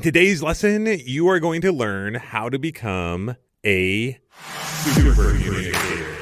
In today's lesson, you are going to learn how to become a super communicator.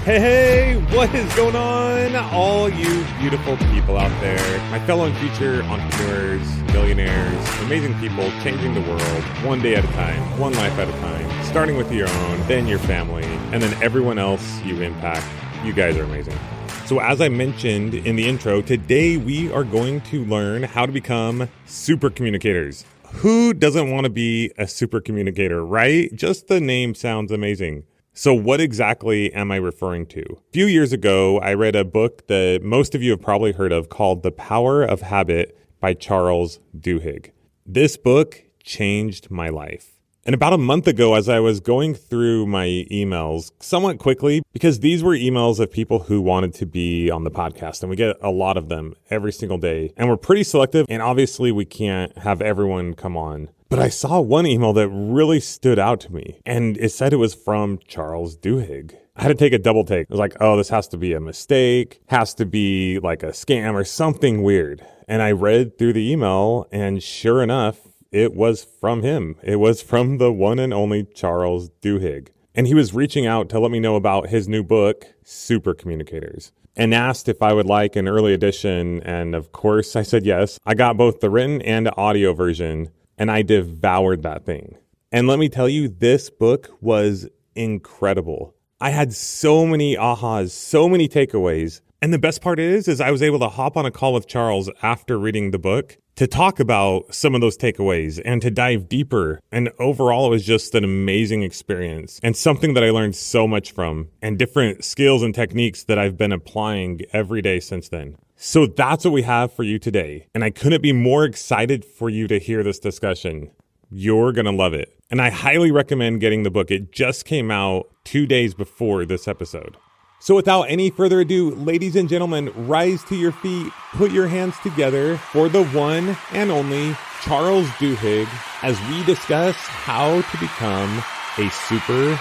Hey, what is going on, all you beautiful people out there? My fellow and future entrepreneurs, millionaires, amazing people changing the world one day at a time, one life at a time, starting with your own, then your family, and then everyone else you impact. You guys are amazing. So as I mentioned in the intro, today we are going to learn how to become super communicators. Who doesn't want to be a super communicator, right? Just the name sounds amazing. So what exactly am I referring to? A few years ago, I read a book that most of you have probably heard of called The Power of Habit by Charles Duhigg. This book changed my life. And about a month ago, as I was going through my emails somewhat quickly, because these were emails of people who wanted to be on the podcast, and we get a lot of them every single day. And we're pretty selective, and obviously we can't have everyone come on. But I saw one email that really stood out to me, and it said it was from Charles Duhigg. I had to take a double take. I was like, oh, this has to be a mistake, has to be like a scam or something weird. And I read through the email, and sure enough, it was from him. It was from the one and only Charles Duhigg. And he was reaching out to let me know about his new book, Supercommunicators, and asked if I would like an early edition. And of course, I said yes. I got both the written and audio version, and I devoured that thing. And let me tell you, this book was incredible. I had so many ahas, so many takeaways. And the best part is I was able to hop on a call with Charles after reading the book to talk about some of those takeaways and to dive deeper. And overall, it was just an amazing experience and something that I learned so much from, and different skills and techniques that I've been applying every day since then. So that's what we have for you today. And I couldn't be more excited for you to hear this discussion. You're going to love it. And I highly recommend getting the book. It just came out 2 days before this episode. So without any further ado, ladies and gentlemen, rise to your feet, put your hands together for the one and only Charles Duhigg as we discuss how to become a super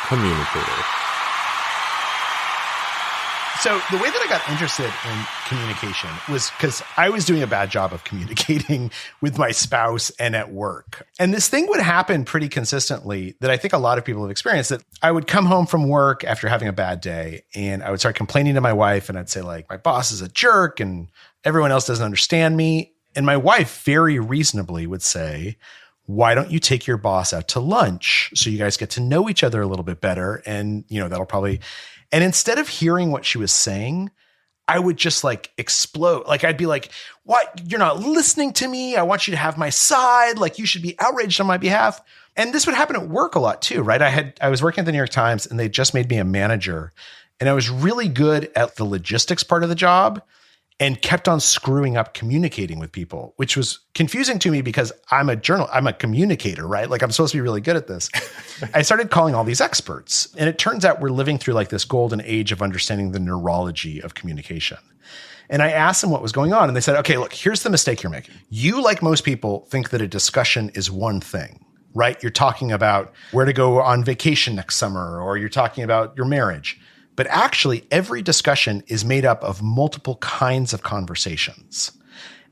communicator. So the way that I got interested in communication was because I was doing a bad job of communicating with my spouse and at work. And this thing would happen pretty consistently that I think a lot of people have experienced, that I would come home from work after having a bad day and I would start complaining to my wife, and I'd say like, my boss is a jerk and everyone else doesn't understand me. And my wife very reasonably would say, why don't you take your boss out to lunch so you guys get to know each other a little bit better? And, that'll probably... And instead of hearing what she was saying, I would just like explode. Like I'd be like, what? You're not listening to me. I want you to have my side. Like you should be outraged on my behalf. And this would happen at work a lot too, right? I was working at the New York Times and they just made me a manager, and I was really good at the logistics part of the job and kept on screwing up communicating with people, which was confusing to me because I'm a communicator, right? Like I'm supposed to be really good at this. I started calling all these experts, and it turns out we're living through like this golden age of understanding the neurology of communication. And I asked them what was going on, and they said, okay, look, here's the mistake you're making. You, like most people, think that a discussion is one thing, right? You're talking about where to go on vacation next summer, or you're talking about your marriage. But actually, every discussion is made up of multiple kinds of conversations.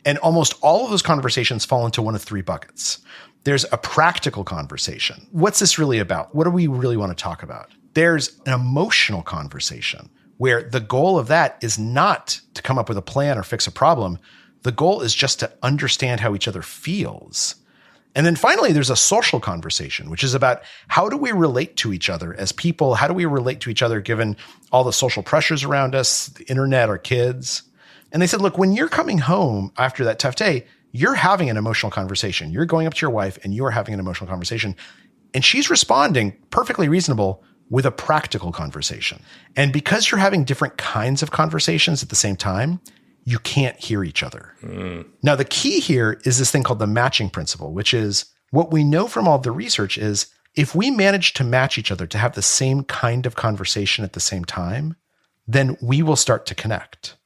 And almost all of those conversations fall into one of three buckets. There's a practical conversation. What's this really about? What do we really want to talk about? There's an emotional conversation where the goal of that is not to come up with a plan or fix a problem. The goal is just to understand how each other feels. And then finally, there's a social conversation, which is about how do we relate to each other as people? How do we relate to each other given all the social pressures around us, the internet, our kids? And they said, look, when you're coming home after that tough day, you're having an emotional conversation. You're going up to your wife and you're having an emotional conversation. And she's responding, perfectly reasonable, with a practical conversation. And because you're having different kinds of conversations at the same time, you can't hear each other. Now, the key here is this thing called the matching principle, which is what we know from all the research is if we manage to match each other to have the same kind of conversation at the same time, then we will start to connect.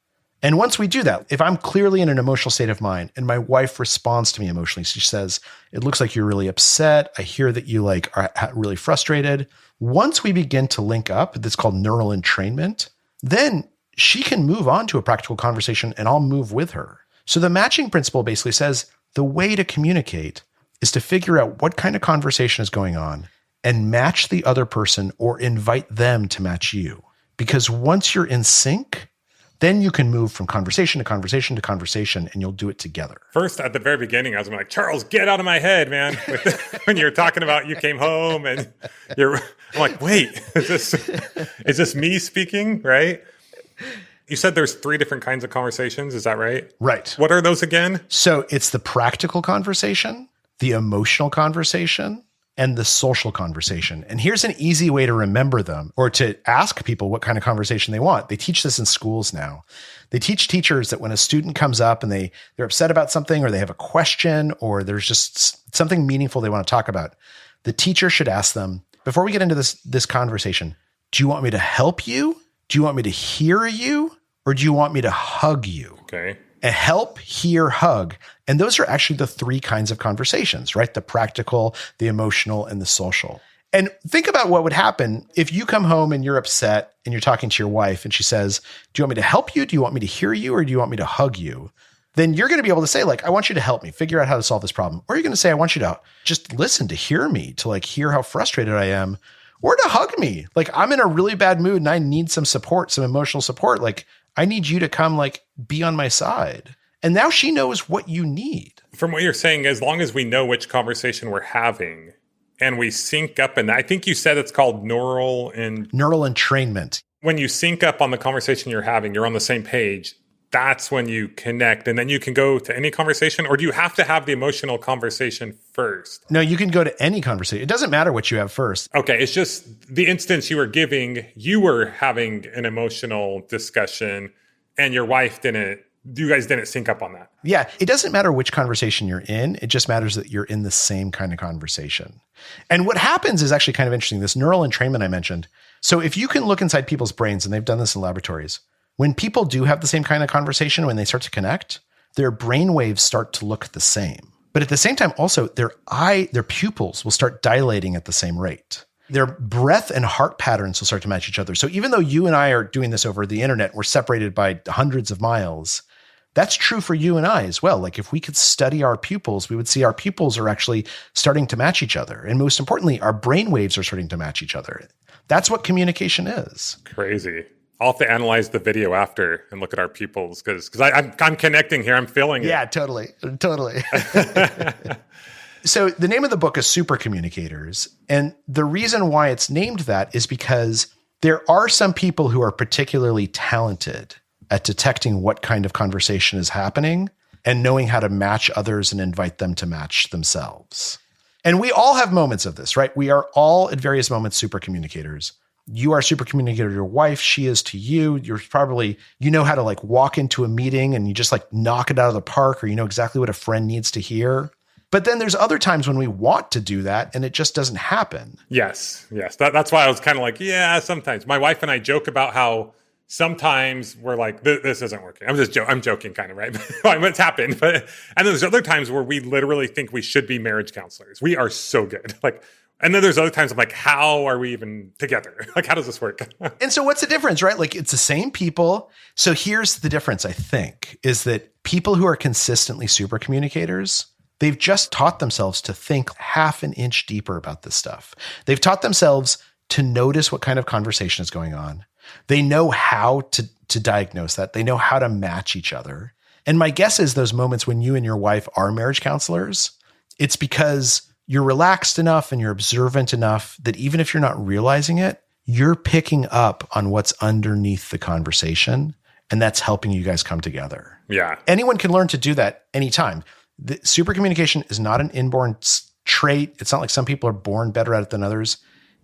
And once we do that, if I'm clearly in an emotional state of mind and my wife responds to me emotionally, she says, it looks like you're really upset. I hear that you are really frustrated. Once we begin to link up, that's called neural entrainment, then she can move on to a practical conversation and I'll move with her. So the matching principle basically says the way to communicate is to figure out what kind of conversation is going on and match the other person or invite them to match you. Because once you're in sync, then you can move from conversation to conversation to conversation, and you'll do it together. First, at the very beginning, I was like, Charles, get out of my head, man. When you're talking about you came home and I'm like, wait, is this me speaking, right? You said there's 3 different kinds of conversations. Is that right? Right. What are those again? So it's the practical conversation, the emotional conversation, and the social conversation. And here's an easy way to remember them or to ask people what kind of conversation they want. They teach this in schools now. They teach teachers that when a student comes up and they're upset about something or they have a question or there's just something meaningful they want to talk about, the teacher should ask them, before we get into this conversation, do you want me to help you? Do you want me to hear you? Or do you want me to hug you? Okay. A help, hear, hug. And those are actually the 3 kinds of conversations, right? The practical, the emotional, and the social. And think about what would happen if you come home and you're upset and you're talking to your wife and she says, do you want me to help you? Do you want me to hear you? Or do you want me to hug you? Then you're going to be able to say, like, I want you to help me figure out how to solve this problem. Or you're going to say, I want you to just listen, to hear me, to like hear how frustrated I am, or to hug me. Like, I'm in a really bad mood and I need some support, some emotional support. Like, I need you to come like be on my side. And now she knows what you need. From what you're saying, as long as we know which conversation we're having and we sync up, and I think you said it's called neural entrainment. When you sync up on the conversation you're having, you're on the same page. That's when you connect, and then you can go to any conversation, or do you have to have the emotional conversation first? No, you can go to any conversation. It doesn't matter what you have first. Okay, it's just the instance you were giving, you were having an emotional discussion and your wife didn't, you guys didn't sync up on that. Yeah, it doesn't matter which conversation you're in. It just matters that you're in the same kind of conversation. And what happens is actually kind of interesting. This neural entrainment I mentioned. So if you can look inside people's brains, and they've done this in laboratories, when people do have the same kind of conversation, when they start to connect, their brain waves start to look the same. But at the same time, also, their pupils will start dilating at the same rate. Their breath and heart patterns will start to match each other. So even though you and I are doing this over the internet, we're separated by hundreds of miles. That's true for you and I as well. Like if we could study our pupils, we would see our pupils are actually starting to match each other. And most importantly, our brain waves are starting to match each other. That's what communication is. Crazy. I'll have to analyze the video after and look at our pupils because I'm connecting here. I'm feeling it. Yeah, totally. So the name of the book is Supercommunicators. And the reason why it's named that is because there are some people who are particularly talented at detecting what kind of conversation is happening and knowing how to match others and invite them to match themselves. And we all have moments of this, right? We are all at various moments supercommunicators. You are a supercommunicator to your wife. She is to you. You're probably, you know how to like walk into a meeting and you just like knock it out of the park, or you know exactly what a friend needs to hear. But then there's other times when we want to do that and it just doesn't happen. Yes. That's why I was kind of like, yeah, sometimes. My wife and I joke about how sometimes we're like, this isn't working. I'm joking kind of, right? It's happened. And then there's other times where we literally think we should be marriage counselors. We are so good. And then there's other times I'm like, how are we even together? Like, how does this work? And so what's the difference, right? Like it's the same people. So here's the difference, I think, is that people who are consistently super communicators, they've just taught themselves to think half an inch deeper about this stuff. They've taught themselves to notice what kind of conversation is going on. They know how to diagnose that. They know how to match each other. And my guess is those moments when you and your wife are marriage counselors, it's because you're relaxed enough and you're observant enough that even if you're not realizing it, you're picking up on what's underneath the conversation. And that's helping you guys come together. Yeah. Anyone can learn to do that anytime. The super communication is not an inborn trait. It's not like some people are born better at it than others.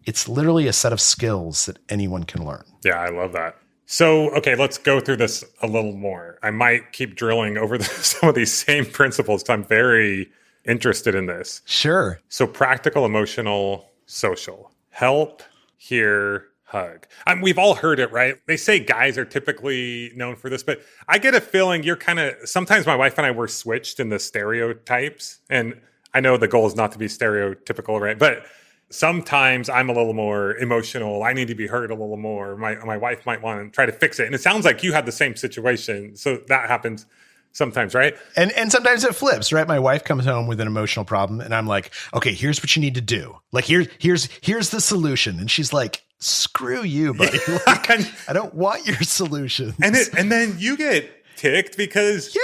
It's literally a set of skills that anyone can learn. Yeah, I love that. So, okay, let's go through this a little more. I might keep drilling over some of these same principles because I'm very interested in this. Sure. So practical, emotional, social. Help, hear, hug. We've all heard it, right? They say guys are typically known for this, but I get a feeling you're kind of, sometimes my wife and I were switched in the stereotypes. And I know the goal is not to be stereotypical, right? But Sometimes I'm a little more emotional. I need to be heard a little more. My wife might want to try to fix it. And it sounds like you had the same situation. So that happens sometimes, right? And sometimes it flips, right? My wife comes home with an emotional problem and I'm like, okay, here's what you need to do. Like, here's the solution. And she's like, screw you, buddy. Like, I don't want your solutions. And then you get ticked because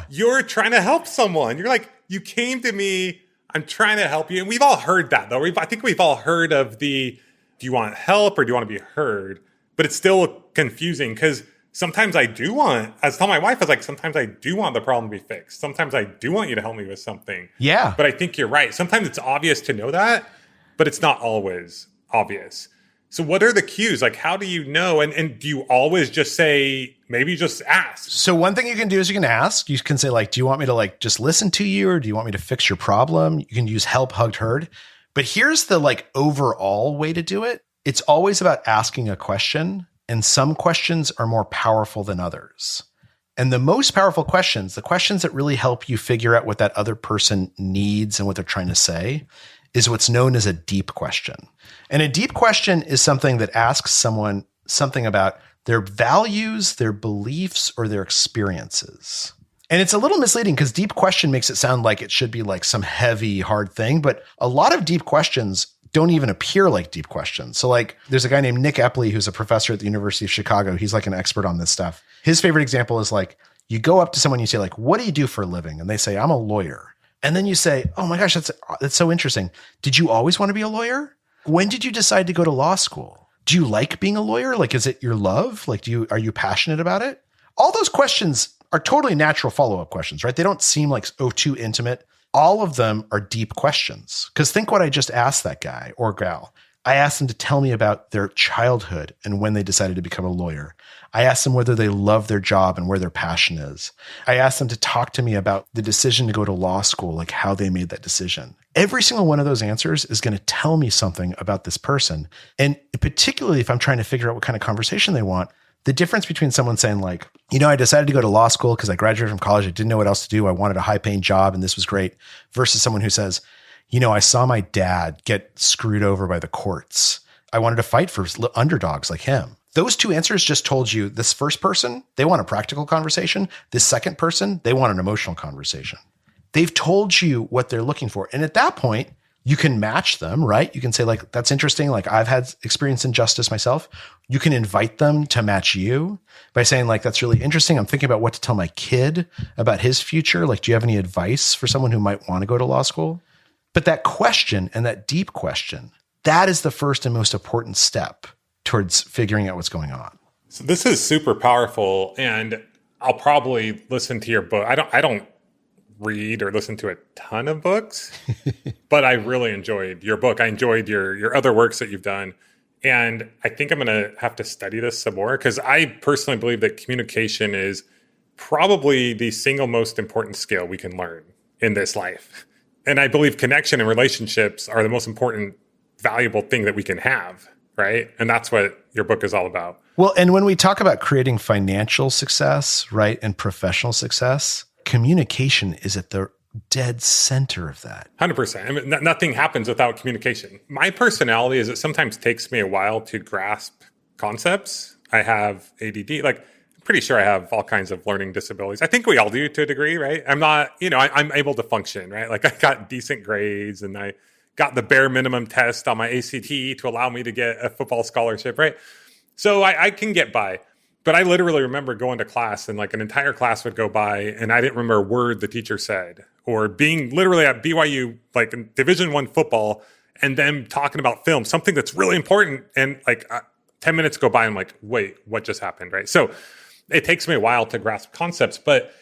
you're trying to help someone. You're like, you came to me, I'm trying to help you. And we've all heard that though. I think we've all heard of do you want help or do you want to be heard? But it's still confusing because sometimes I was telling my wife, I was like, sometimes I do want the problem to be fixed. Sometimes I do want you to help me with something. Yeah. But I think you're right. Sometimes it's obvious to know that, but it's not always obvious. So what are the cues? Like, how do you know? And do you always just say, maybe just ask? So one thing you can do is you can ask. You can say, like, do you want me to like just listen to you, or do you want me to fix your problem? You can use help, hugged, heard. But here's the like overall way to do it. It's always about asking a question, and some questions are more powerful than others. And the most powerful questions, the questions that really help you figure out what that other person needs and what they're trying to say, is what's known as a deep question. And a deep question is something that asks someone something about their values, their beliefs, or their experiences. And it's a little misleading because deep question makes it sound like it should be like some heavy, hard thing. But a lot of deep questions don't even appear like deep questions. So like there's a guy named Nick Epley, who's a professor at the University of Chicago. He's like an expert on this stuff. His favorite example is like, you go up to someone, you say like, what do you do for a living? And they say, I'm a lawyer. And then you say, oh my gosh, that's so interesting. Did you always want to be a lawyer? When did you decide to go to law school? Do you like being a lawyer? Like, is it your love? Like, are you passionate about it? All those questions are totally natural follow-up questions, right? They don't seem like, too intimate. All of them are deep questions. Because think what I just asked that guy or gal. I asked them to tell me about their childhood and when they decided to become a lawyer. I asked them whether they love their job and where their passion is. I asked them to talk to me about the decision to go to law school, like how they made that decision. Every single one of those answers is going to tell me something about this person. And particularly if I'm trying to figure out what kind of conversation they want, the difference between someone saying like, I decided to go to law school because I graduated from college. I didn't know what else to do. I wanted a high paying job and this was great, versus someone who says, I saw my dad get screwed over by the courts. I wanted to fight for underdogs like him. Those two answers just told you this first person, they want a practical conversation. This second person, they want an emotional conversation. They've told you what they're looking for. And at that point, you can match them, right? You can say like, that's interesting. Like I've had experience in justice myself. You can invite them to match you by saying like, that's really interesting. I'm thinking about what to tell my kid about his future. Like, do you have any advice for someone who might want to go to law school? But that question and that deep question, that is the first and most important step towards figuring out what's going on. So this is super powerful, and I'll probably listen to your book. I don't read or listen to a ton of books, but I really enjoyed your book. I enjoyed your other works that you've done. And I think I'm going to have to study this some more because I personally believe that communication is probably the single most important skill we can learn in this life. And I believe connection and relationships are the most important, valuable thing that we can have, right? And that's what your book is all about. Well, and when we talk about creating financial success, right, and professional success, communication is at the dead center of that. 100%. I mean, nothing happens without communication. My personality is it sometimes takes me a while to grasp concepts. I have ADD, I'm pretty sure I have all kinds of learning disabilities. I think we all do to a degree, right? I'm not, I'm able to function, right? Like I got decent grades and I got the bare minimum test on my ACT to allow me to get a football scholarship, right? So I can get by. But I literally remember going to class and an entire class would go by and I didn't remember a word the teacher said, or being literally at BYU, in Division I football, and them talking about film, something that's really important. And 10 minutes go by, I'm like, wait, what just happened, right? So it takes me a while to grasp concepts, but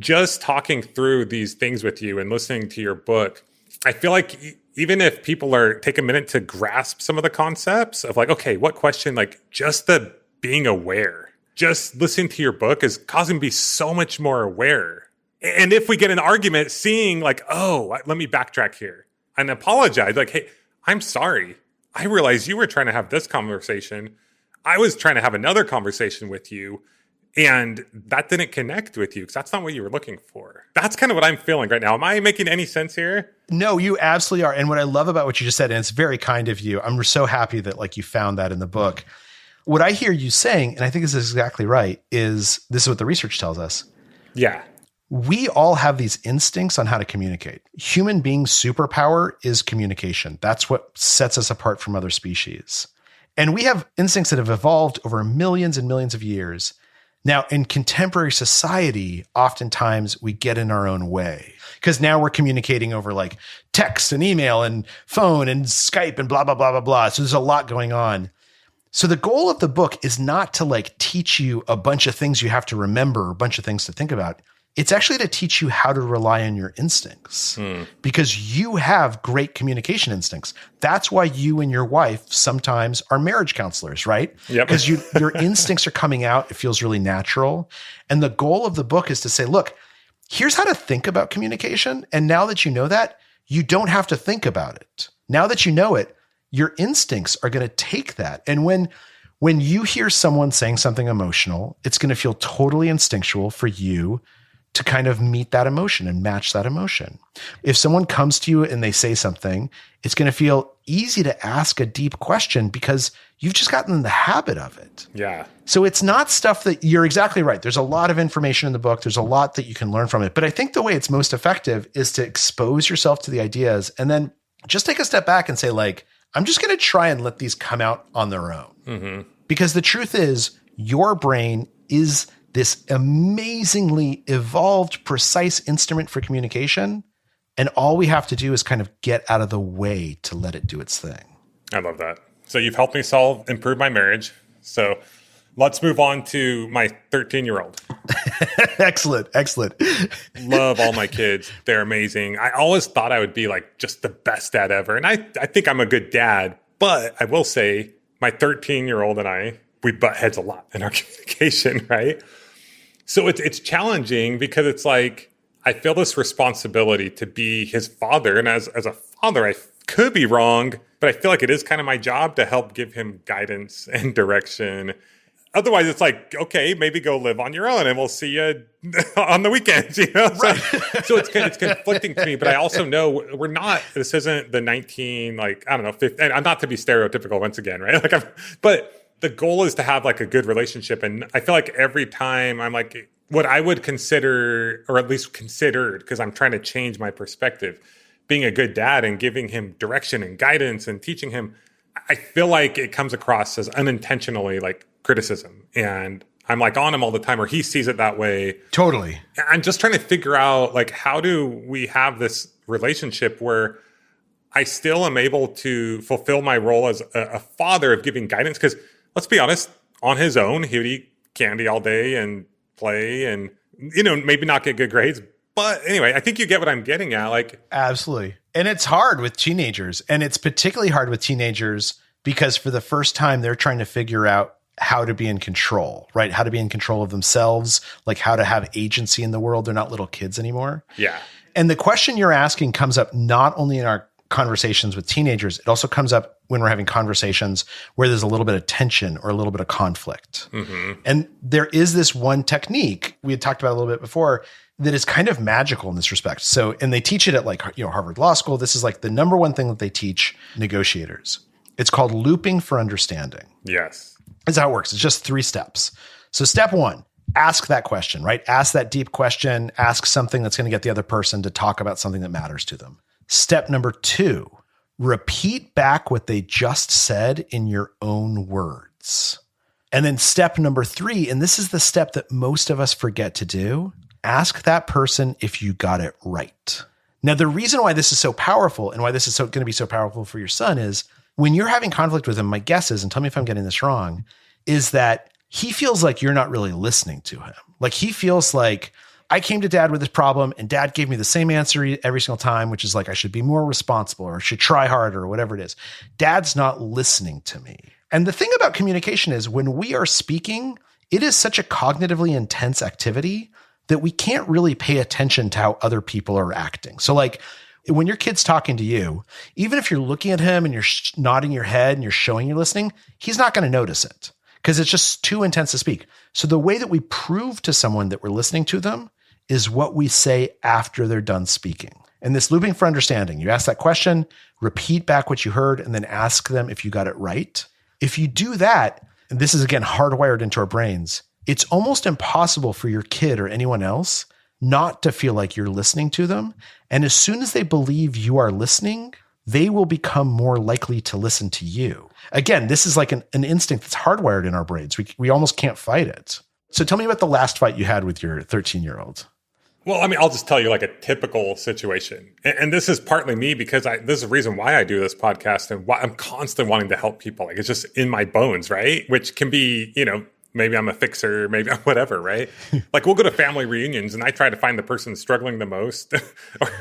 just talking through these things with you and listening to your book, I feel like even if people take a minute to grasp some of the concepts of okay, what question, just the being aware, just listening to your book is causing me to be so much more aware. And if we get an argument, seeing let me backtrack here and apologize. Hey, I'm sorry. I realized you were trying to have this conversation. I was trying to have another conversation with you. And that didn't connect with you because that's not what you were looking for. That's kind of what I'm feeling right now. Am I making any sense here? No, you absolutely are. And what I love about what you just said, and it's very kind of you, I'm so happy that like you found that in the book. What I hear you saying, and I think this is exactly right, is this is what the research tells us. Yeah. We all have these instincts on how to communicate. Human beings' superpower is communication. That's what sets us apart from other species. And we have instincts that have evolved over millions and millions of years. Now, in contemporary society, oftentimes we get in our own way because now we're communicating over like text and email and phone and Skype and blah, blah, blah, blah, blah. So there's a lot going on. So the goal of the book is not to like teach you a bunch of things you have to remember, a bunch of things to think about. It's actually to teach you how to rely on your instincts because you have great communication instincts. That's why you and your wife sometimes are marriage counselors, right? Yep. Because your instincts are coming out. It feels really natural. And the goal of the book is to say, look, here's how to think about communication. And now that you know that, you don't have to think about it. Now that you know it, your instincts are going to take that. And when you hear someone saying something emotional, it's going to feel totally instinctual for you to kind of meet that emotion and match that emotion. If someone comes to you and they say something, it's going to feel easy to ask a deep question because you've just gotten in the habit of it. Yeah. So it's not stuff that you're exactly right. There's a lot of information in the book. There's a lot that you can learn from it. But I think the way it's most effective is to expose yourself to the ideas and then just take a step back and say like, I'm just going to try and let these come out on their own. Mm-hmm. Because the truth is your brain is this amazingly evolved, precise instrument for communication. And all we have to do is kind of get out of the way to let it do its thing. I love that. So you've helped me improve my marriage. So let's move on to my 13-year-old. Excellent. Love all my kids. They're amazing. I always thought I would be like just the best dad ever. And I think I'm a good dad. But I will say my 13-year-old and we butt heads a lot in our communication, right? So it's challenging because it's like, I feel this responsibility to be his father. And as a father, I could be wrong, but I feel like it is kind of my job to help give him guidance and direction. Otherwise, it's like, okay, maybe go live on your own and we'll see you on the weekends, you know? Right. So it's conflicting to me, but I also know this isn't the 19, like, I don't know, 50, and I'm not to be stereotypical once again, right? But the goal is to have like a good relationship. And I feel like every time I'm like, what I would consider, or at least considered, because I'm trying to change my perspective, being a good dad and giving him direction and guidance and teaching him, I feel like it comes across as unintentionally like criticism. And I'm like on him all the time, or he sees it that way. Totally. I'm just trying to figure out like, how do we have this relationship where I still am able to fulfill my role as a father of giving guidance? Because let's be honest, on his own, he would eat candy all day and play and, maybe not get good grades. But anyway, I think you get what I'm getting at. Like, absolutely. And it's hard with teenagers. And it's particularly hard with teenagers because for the first time, they're trying to figure out how to be in control, right? How to be in control of themselves, like how to have agency in the world. They're not little kids anymore. Yeah. And the question you're asking comes up not only in our conversations with teenagers, it also comes up when we're having conversations where there's a little bit of tension or a little bit of conflict. Mm-hmm. And there is this one technique we had talked about a little bit before that is kind of magical in this respect. So, and they teach it at like, Harvard Law School. This is like the number one thing that they teach negotiators. It's called looping for understanding. Yes. That's how it works. It's just 3 steps. So step 1, ask that question, right? Ask that deep question, ask something that's going to get the other person to talk about something that matters to them. Step number 2, repeat back what they just said in your own words. And then step number 3, and this is the step that most of us forget to do, ask that person if you got it right. Now, the reason why this is so powerful and why this is going to be so powerful for your son is when you're having conflict with him, my guess is, and tell me if I'm getting this wrong, is that he feels like you're not really listening to him. Like he feels like, I came to dad with this problem and dad gave me the same answer every single time, which is like, I should be more responsible or should try harder or whatever it is. Dad's not listening to me. And the thing about communication is when we are speaking, it is such a cognitively intense activity that we can't really pay attention to how other people are acting. So like when your kid's talking to you, even if you're looking at him and you're nodding your head and you're showing you're listening, he's not going to notice it because it's just too intense to speak. So the way that we prove to someone that we're listening to them is what we say after they're done speaking. And this looping for understanding, you ask that question, repeat back what you heard, and then ask them if you got it right. If you do that, and this is again hardwired into our brains, it's almost impossible for your kid or anyone else not to feel like you're listening to them. And as soon as they believe you are listening, they will become more likely to listen to you. Again, this is like an instinct that's hardwired in our brains. We almost can't fight it. So tell me about the last fight you had with your 13-year-old. Well, I mean, I'll just tell you like a typical situation. And this is partly me because this is the reason why I do this podcast and why I'm constantly wanting to help people. Like it's just in my bones, right? Which can be, maybe I'm a fixer, maybe I'm whatever, right? Like we'll go to family reunions and I try to find the person struggling the most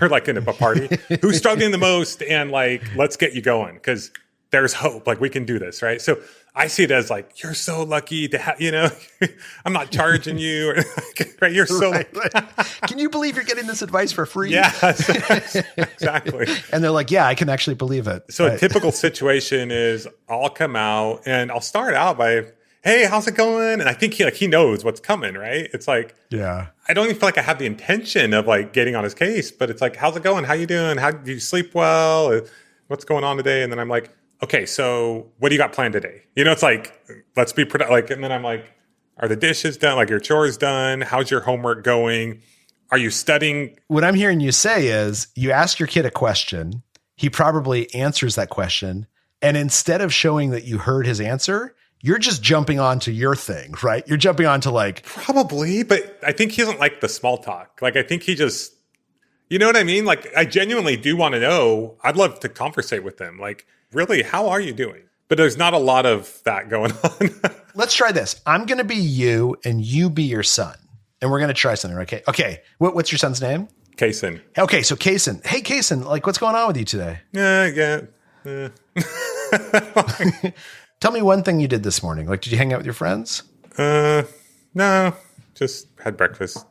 or like in a party, who's struggling the most and like, let's get you going because there's hope. Like we can do this, right? So I see it as like, you're so lucky to have, I'm not charging you. Right? You're so right. Can you believe you're getting this advice for free? Yeah, exactly. And they're like, yeah, I can actually believe it. So a typical situation is I'll come out and I'll start out by, hey, how's it going? And I think he knows what's coming, right? It's like, yeah, I don't even feel like I have the intention of like getting on his case, but it's like, how's it going? How you doing? How do you sleep well? What's going on today? And then I'm like, okay, so what do you got planned today? It's like, let's be productive. Like, and then I'm like, are the dishes done? Like your chores done? How's your homework going? Are you studying? What I'm hearing you say is you ask your kid a question. He probably answers that question. And instead of showing that you heard his answer, you're just jumping onto your thing, right? You're jumping onto like. Probably, but I think he doesn't like the small talk. Like, I think he just, you know what I mean? Like, I genuinely do want to know. I'd love to conversate with them. Like, really, how are you doing? But there's not a lot of that going on. Let's try this. I'm going to be you and you be your son. And we're going to try something, okay? Okay. What's your son's name? Kaysen. Okay. So Kaysen. Hey, Kaysen, like what's going on with you today? Yeah. Tell me one thing you did this morning. Like, did you hang out with your friends? No. Just had breakfast.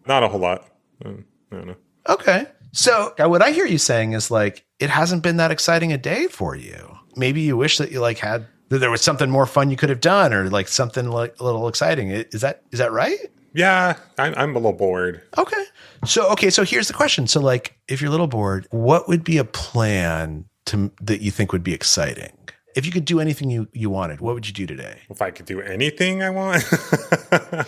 Not a whole lot. I don't know. Okay. So what I hear you saying is like, it hasn't been that exciting a day for you. Maybe you wish that you like that there was something more fun you could have done or like something like a little exciting. Is that right? Yeah, I'm a little bored. Okay. So here's the question. So like, if you're a little bored, what would be a plan that you think would be exciting? If you could do anything you wanted, what would you do today? If I could do anything I want.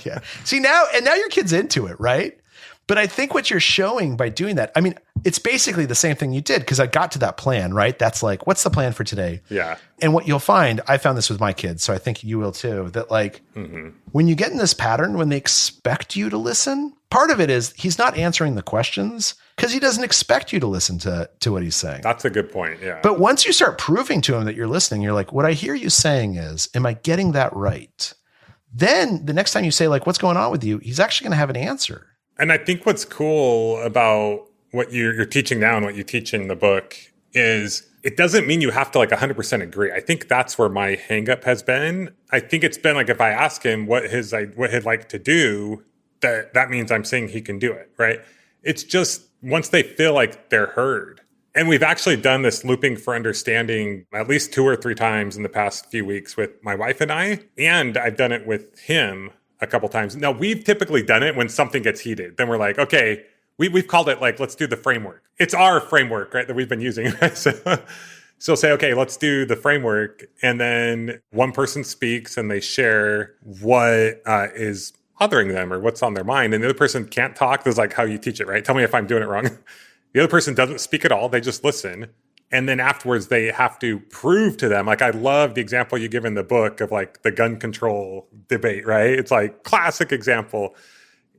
Yeah. See now your kid's into it, right? But I think what you're showing by doing that, I mean, it's basically the same thing you did because I got to that plan, right? That's like, what's the plan for today? Yeah. And what you'll find, I found this with my kids, so I think you will too, that like when you get in this pattern, when they expect you to listen, part of it is he's not answering the questions because he doesn't expect you to listen to what he's saying. That's a good point. Yeah. But once you start proving to him that you're listening, you're like, what I hear you saying is, am I getting that right? Then the next time you say like, what's going on with you? He's actually going to have an answer. And I think what's cool about what you're teaching now and what you teach in the book is it doesn't mean you have to like 100% agree. I think that's where my hang up has been. I think it's been like if I ask him what he'd like to do, that means I'm saying he can do it, right? It's just once they feel like they're heard. And we've actually done this looping for understanding at least 2 or 3 times in the past few weeks with my wife and I. And I've done it with him a couple times. Now, we've typically done it when something gets heated. Then we're like, okay, we've called it like, let's do the framework. It's our framework, right, that we've been using. Right? So say, okay, let's do the framework. And then one person speaks and they share what is bothering them or what's on their mind. And the other person can't talk. This is like how you teach it, right? Tell me if I'm doing it wrong. The other person doesn't speak at all. They just listen. And then afterwards, they have to prove to them. Like, I love the example you give in the book of like the gun control debate, right? It's like classic example.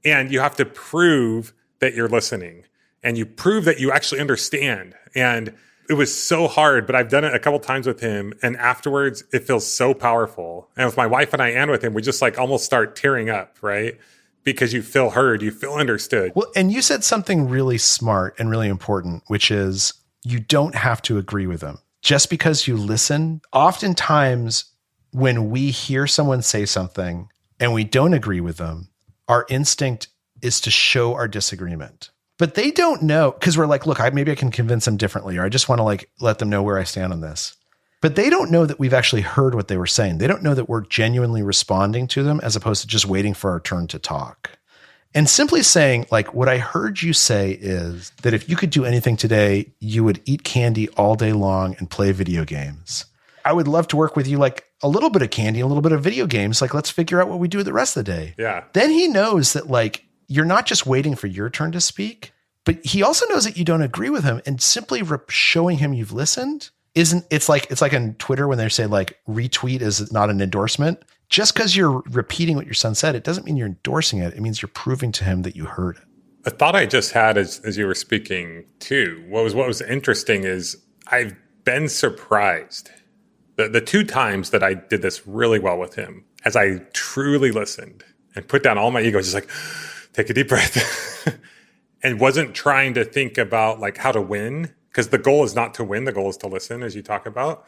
And you have to prove that you're listening and you prove that you actually understand. And it was so hard, but I've done it a couple times with him. And afterwards, it feels so powerful. And with my wife and I and with him, we just like almost start tearing up, right? Because you feel heard, you feel understood. Well, and you said something really smart and really important, which is you don't have to agree with them. Just because you listen, oftentimes when we hear someone say something and we don't agree with them, our instinct is to show our disagreement. But they don't know because we're like, look, maybe I can convince them differently, or I just want to like let them know where I stand on this. But they don't know that we've actually heard what they were saying. They don't know that we're genuinely responding to them as opposed to just waiting for our turn to talk. And simply saying, like, what I heard you say is that if you could do anything today, you would eat candy all day long and play video games. I would love to work with you, like a little bit of candy, a little bit of video games. Like, let's figure out what we do the rest of the day. Yeah. Then he knows that, like, you're not just waiting for your turn to speak, but he also knows that you don't agree with him, and simply showing him you've listened it's like on Twitter when they say, like, retweet is not an endorsement. Just because you're repeating what your son said, it doesn't mean you're endorsing it. It means you're proving to him that you heard it. A thought I just had as you were speaking too, what was interesting is I've been surprised. The two times that I did this really well with him, as I truly listened and put down all my ego, just like, take a deep breath, and wasn't trying to think about, like, how to win, because the goal is not to win, the goal is to listen, as you talk about.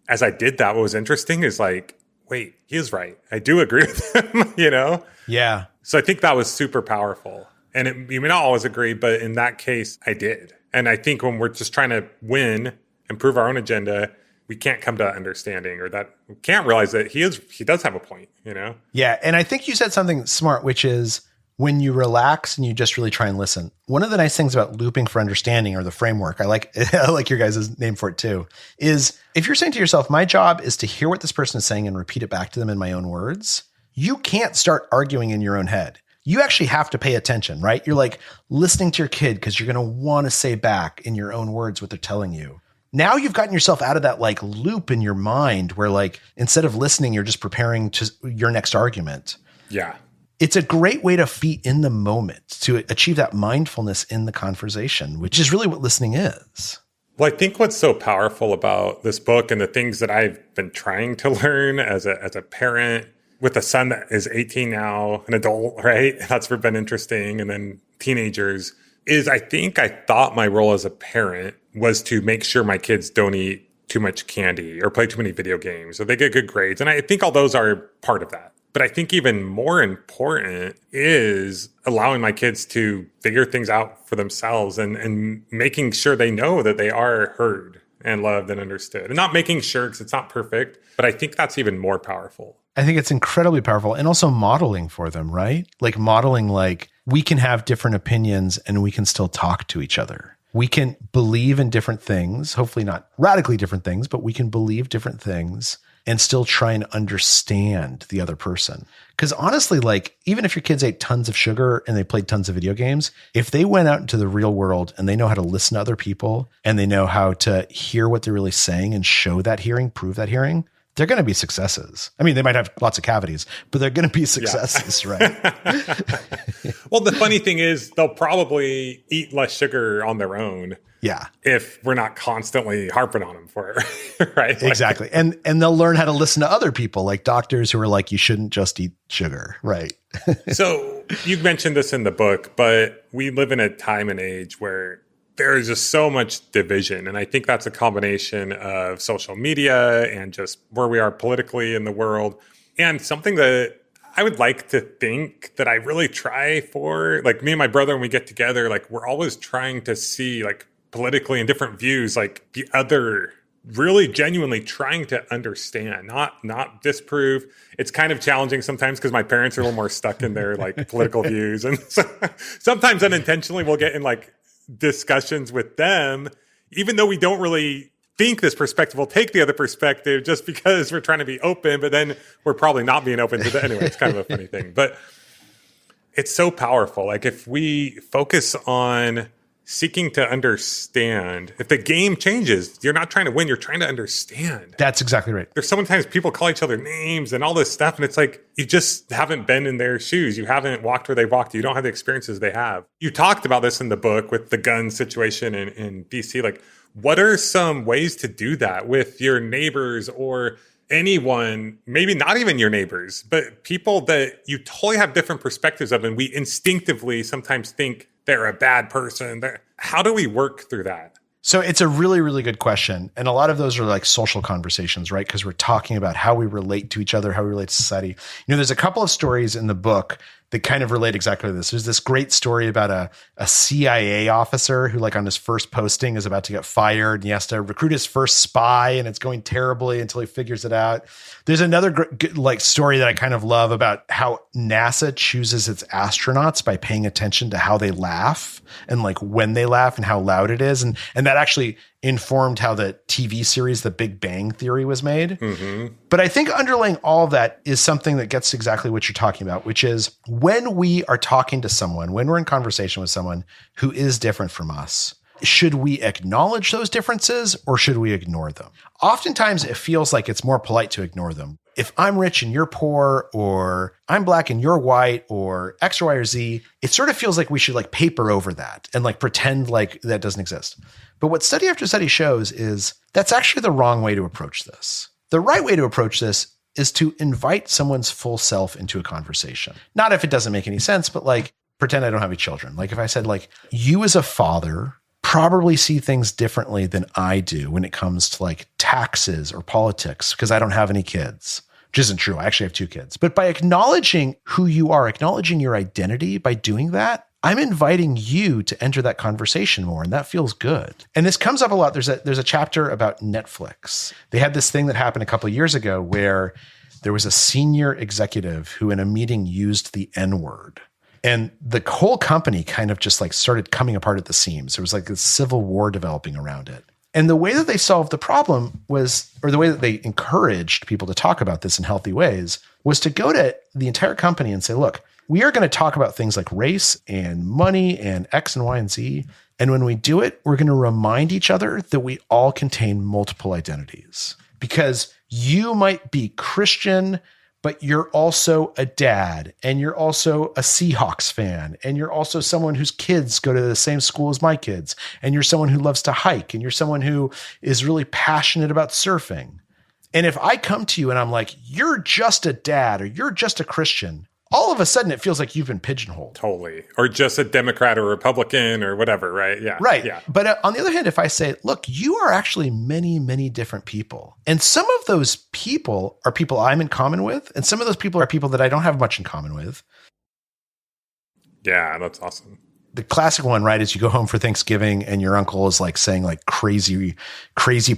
As I did that, what was interesting is, like, wait, he is right. I do agree with him, you know? Yeah. So I think that was super powerful. And you may not always agree, but in that case, I did. And I think when we're just trying to win and prove our own agenda, we can't come to understanding, or that we can't realize that he does have a point, you know? Yeah. And I think you said something smart, which is when you relax and you just really try and listen. One of the nice things about looping for understanding, or the framework, I like your guys' name for it too, is if you're saying to yourself, my job is to hear what this person is saying and repeat it back to them in my own words, you can't start arguing in your own head. You actually have to pay attention, right? You're like listening to your kid because you're going to want to say back in your own words what they're telling you. Now you've gotten yourself out of that, like, loop in your mind where, like, instead of listening, you're just preparing to your next argument. Yeah. It's a great way to be in the moment, to achieve that mindfulness in the conversation, which is really what listening is. Well, I think what's so powerful about this book, and the things that I've been trying to learn as a parent with a son that is 18 now, an adult, right? That's been interesting. And then teenagers, is I think I thought my role as a parent was to make sure my kids don't eat too much candy or play too many video games, or they get good grades. And I think all those are part of that. But I think even more important is allowing my kids to figure things out for themselves, and making sure they know that they are heard and loved and understood. And not making sure, because it's not perfect, but I think that's even more powerful. I think it's incredibly powerful, and also modeling for them, right? Like modeling, like, we can have different opinions and we can still talk to each other. We can believe in different things, hopefully not radically different things, but we can believe different things and still try and understand the other person. Because honestly, like, even if your kids ate tons of sugar and they played tons of video games, if they went out into the real world and they know how to listen to other people and they know how to hear what they're really saying and show that hearing, prove that hearing, they're going to be successes. I mean, they might have lots of cavities, but they're going to be successes, yeah. Right? Well, the funny thing is they'll probably eat less sugar on their own. Yeah. If we're not constantly harping on them for it, right? Exactly. And they'll learn how to listen to other people, like doctors who are like, you shouldn't just eat sugar, right? So you mentioned this in the book, but we live in a time and age where there is just so much division. And I think that's a combination of social media and just where we are politically in the world. And something that I would like to think that I really try for, like, me and my brother, when we get together, like, we're always trying to see, like, politically and different views, like the other, really genuinely trying to understand, not disprove. It's kind of challenging sometimes because my parents are a little more stuck in their, like, political views. And so, sometimes unintentionally we'll get in, like, discussions with them, even though we don't really think this perspective will take the other perspective, just because we're trying to be open, but then we're probably not being open to that. Anyway, it's kind of a funny thing, but it's so powerful. Like, if we focus on seeking to understand, if the game changes, you're not trying to win, you're trying to understand. That's exactly right. There's so many times people call each other names and all this stuff, and it's like, you just haven't been in their shoes. You haven't walked where they've walked. You don't have the experiences they have. You talked about this in the book with the gun situation in DC. Like, what are some ways to do that with your neighbors or anyone, maybe not even your neighbors, but people that you totally have different perspectives of, and we instinctively sometimes think they're a bad person? How do we work through that? So it's a really, really good question. And a lot of those are like social conversations, right? Because we're talking about how we relate to each other, how we relate to society. You know, there's a couple of stories in the book that kind of relate exactly to this. There's this great story about a CIA officer who, like, on his first posting is about to get fired, and he has to recruit his first spy, and it's going terribly until he figures it out. There's another like story that I kind of love about how NASA chooses its astronauts by paying attention to how they laugh and like when they laugh and how loud it is. And that actually informed how the TV series, The Big Bang Theory, was made. Mm-hmm. But I think underlying all of that is something that gets exactly what you're talking about, which is when we are talking to someone, when we're in conversation with someone who is different from us, should we acknowledge those differences or should we ignore them? Oftentimes it feels like it's more polite to ignore them. If I'm rich and you're poor, or I'm black and you're white, or X or Y or Z, it sort of feels like we should like paper over that and like pretend like that doesn't exist. But what study after study shows is that's actually the wrong way to approach this. The right way to approach this is to invite someone's full self into a conversation. Not if it doesn't make any sense, but like pretend I don't have any children. Like if I said like, you as a father probably see things differently than I do when it comes to like taxes or politics because I don't have any kids, which isn't true. I actually have 2 kids. But by acknowledging who you are, acknowledging your identity, by doing that, I'm inviting you to enter that conversation more, and that feels good. And this comes up a lot. There's a chapter about Netflix. They had this thing that happened a couple of years ago where there was a senior executive who in a meeting used the N-word. And the whole company kind of just like started coming apart at the seams. There was like a civil war developing around it. And the way that they solved the problem was, or the way that they encouraged people to talk about this in healthy ways, was to go to the entire company and say, look, we are going to talk about things like race and money and X and Y and Z. And when we do it, we're going to remind each other that we all contain multiple identities. Because you might be Christian, but you're also a dad, and you're also a Seahawks fan, and you're also someone whose kids go to the same school as my kids, and you're someone who loves to hike, and you're someone who is really passionate about surfing. And if I come to you and I'm like, you're just a dad, or you're just a Christian, all of a sudden it feels like you've been pigeonholed. Totally. Or just a Democrat or Republican or whatever, right? Yeah. Right. Yeah. But on the other hand, if I say, look, you are actually many, many different people. And some of those people are people I'm in common with. And some of those people are people that I don't have much in common with. Yeah, that's awesome. The classic one, right, is you go home for Thanksgiving and your uncle is like saying like crazy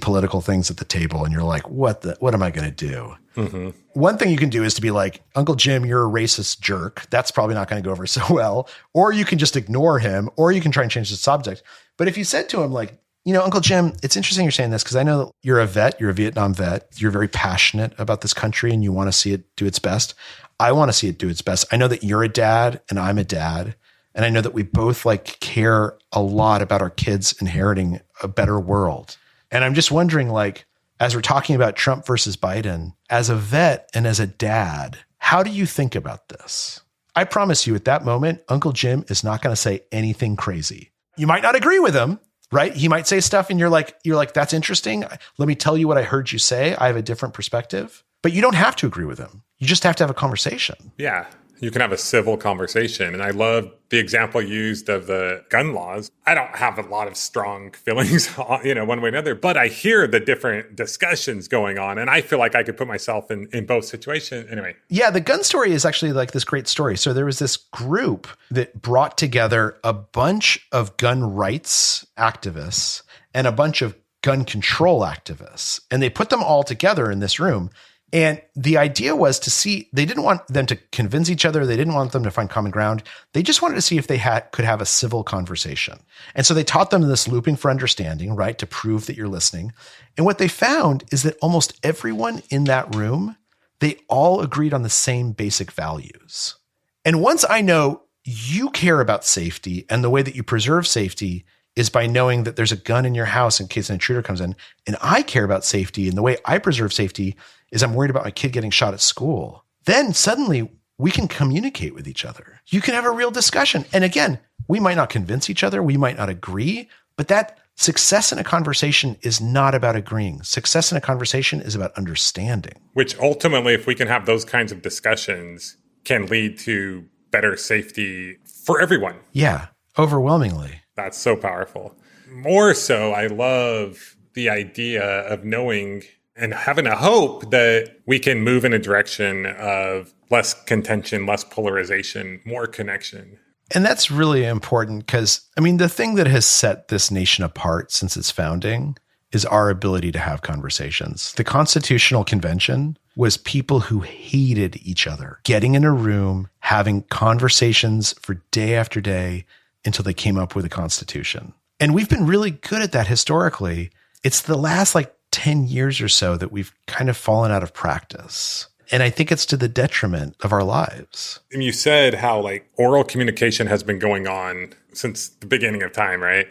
political things at the table. And you're like, what am I going to do? Mm-hmm. One thing you can do is to be like, Uncle Jim, you're a racist jerk. That's probably not going to go over so well. Or you can just ignore him, or you can try and change the subject. But if you said to him like, you know, Uncle Jim, it's interesting you're saying this because I know that you're a vet, you're a Vietnam vet. You're very passionate about this country and you want to see it do its best. I want to see it do its best. I know that you're a dad and I'm a dad. And I know that we both like care a lot about our kids inheriting a better world. And I'm just wondering, like, as we're talking about Trump versus Biden, as a vet and as a dad, how do you think about this? I promise you at that moment, Uncle Jim is not going to say anything crazy. You might not agree with him, right? He might say stuff and you're like, that's interesting. Let me tell you what I heard you say. I have a different perspective, but you don't have to agree with him. You just have to have a conversation. Yeah. You can have a civil conversation. And I love the example used of the gun laws. I don't have a lot of strong feelings on, one way or another, but I hear the different discussions going on. And I feel like I could put myself in both situations. Anyway. Yeah, the gun story is actually like this great story. So there was this group that brought together a bunch of gun rights activists and a bunch of gun control activists. And they put them all together in this room. And the idea was to see, they didn't want them to convince each other. They didn't want them to find common ground. They just wanted to see if they could have a civil conversation. And so they taught them this looping for understanding, right? To prove that you're listening. And what they found is that almost everyone in that room, they all agreed on the same basic values. And once I know you care about safety and the way that you preserve safety is by knowing that there's a gun in your house in case an intruder comes in, and I care about safety and the way I preserve safety is I'm worried about my kid getting shot at school, then suddenly we can communicate with each other. You can have a real discussion. And again, we might not convince each other. We might not agree, but that success in a conversation is not about agreeing. Success in a conversation is about understanding. Which ultimately, if we can have those kinds of discussions, can lead to better safety for everyone. Yeah, overwhelmingly. That's so powerful. More so, I love the idea of knowing and having a hope that we can move in a direction of less contention, less polarization, more connection. And that's really important because, I mean, the thing that has set this nation apart since its founding is our ability to have conversations. The Constitutional Convention was people who hated each other, getting in a room, having conversations for day after day until they came up with a constitution. And we've been really good at that historically. It's the last 10 years or so that we've kind of fallen out of practice. And I think it's to the detriment of our lives. And you said how oral communication has been going on since the beginning of time, right?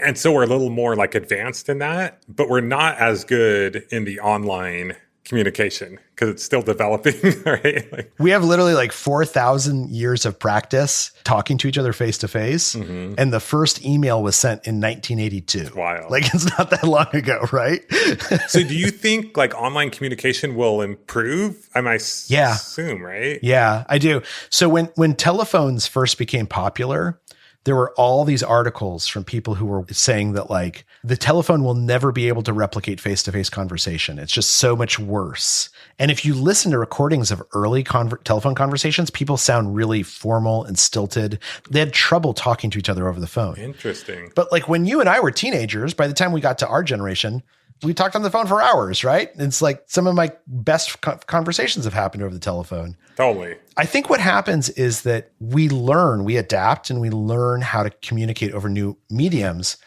And so we're a little more advanced in that, but we're not as good in the online communication because it's still developing, right? We have literally 4,000 years of practice talking to each other face to face. And the first email was sent in 1982. It's wild. It's not that long ago, right? So do you think online communication will improve? I might assume, right? Yeah, I do. So when telephones first became popular, there were all these articles from people who were saying that the telephone will never be able to replicate face-to-face conversation. It's just so much worse. And if you listen to recordings of early telephone conversations, people sound really formal and stilted. They had trouble talking to each other over the phone. Interesting. But when you and I were teenagers, by the time we got to our generation, we talked on the phone for hours, right? It's some of my best conversations have happened over the telephone. Totally. I think what happens is that we adapt, and we learn how to communicate over new mediums.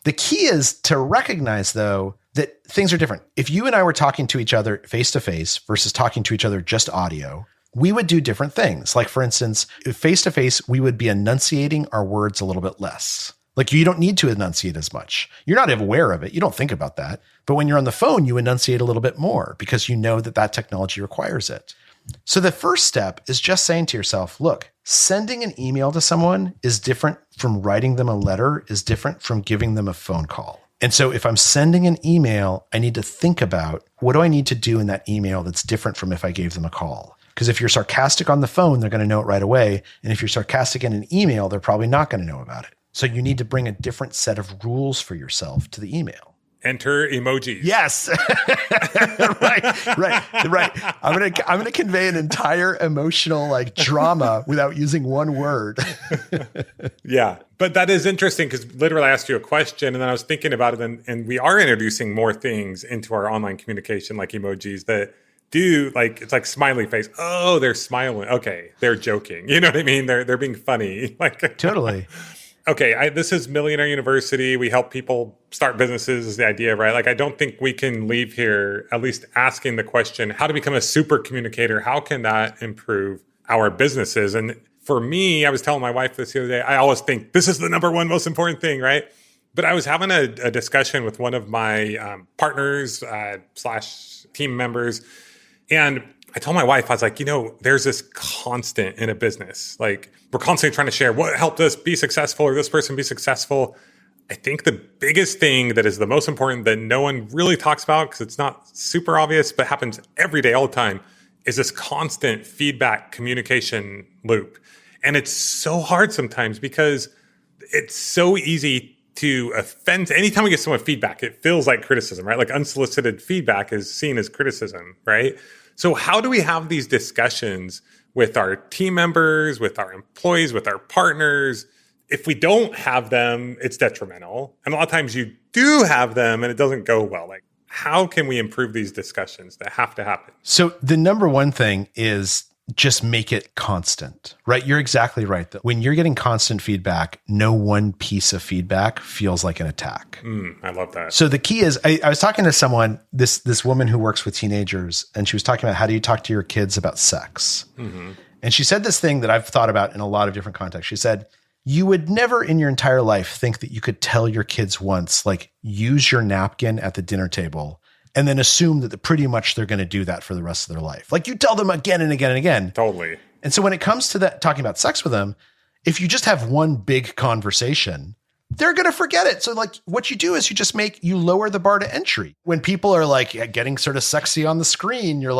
The key is to recognize, though, that things are different. If you and I were talking to each other face to face versus talking to each other just audio, we would do different things. For instance, face to face, we would be enunciating our words a little bit less. You don't need to enunciate as much. You're not aware of it. You don't think about that. But when you're on the phone, you enunciate a little bit more because you know that technology requires it. So the first step is just saying to yourself, look, sending an email to someone is different from writing them a letter, is different from giving them a phone call. And so if I'm sending an email, I need to think about what do I need to do in that email that's different from if I gave them a call? Because if you're sarcastic on the phone, they're going to know it right away. And if you're sarcastic in an email, they're probably not going to know about it. So you need to bring a different set of rules for yourself to the email. Enter emojis. Yes. Right. I'm gonna convey an entire emotional drama without using one word. Yeah. But that is interesting because literally I asked you a question and then I was thinking about it and we are introducing more things into our online communication like emojis that do it's smiley face. Oh, they're smiling. Okay. They're joking. You know what I mean? They're being funny. Totally. Okay, this is Millionaire University. We help people start businesses is the idea, right? I don't think we can leave here at least asking the question, how to become a super communicator? How can that improve our businesses? And for me, I was telling my wife this the other day, I always think this is the number one most important thing, right? But I was having a discussion with one of my partners / team members. And I told my wife, I was like, there's this constant in a business. We're constantly trying to share what helped us be successful or this person be successful. I think the biggest thing that is the most important that no one really talks about because it's not super obvious, but happens every day, all the time, is this constant feedback communication loop. And it's so hard sometimes because it's so easy to offend. Anytime we get someone feedback, it feels like criticism, right? Unsolicited feedback is seen as criticism, right? So how do we have these discussions with our team members, with our employees, with our partners? If we don't have them, it's detrimental. And a lot of times you do have them and it doesn't go well. How can we improve these discussions that have to happen? So the number one thing is just make it constant, right? You're exactly right. That when you're getting constant feedback, no one piece of feedback feels like an attack. I love that. So the key is, I was talking to someone, this woman who works with teenagers, and she was talking about how do you talk to your kids about sex? Mm-hmm. And she said this thing that I've thought about in a lot of different contexts. She said, you would never in your entire life think that you could tell your kids once, use your napkin at the dinner table and then assume that pretty much they're going to do that for the rest of their life. You tell them again and again and again. Totally. And so when it comes to that, talking about sex with them, if you just have one big conversation, they're going to forget it. So what you do is you lower the bar to entry. When people are getting sort of sexy on the screen, you're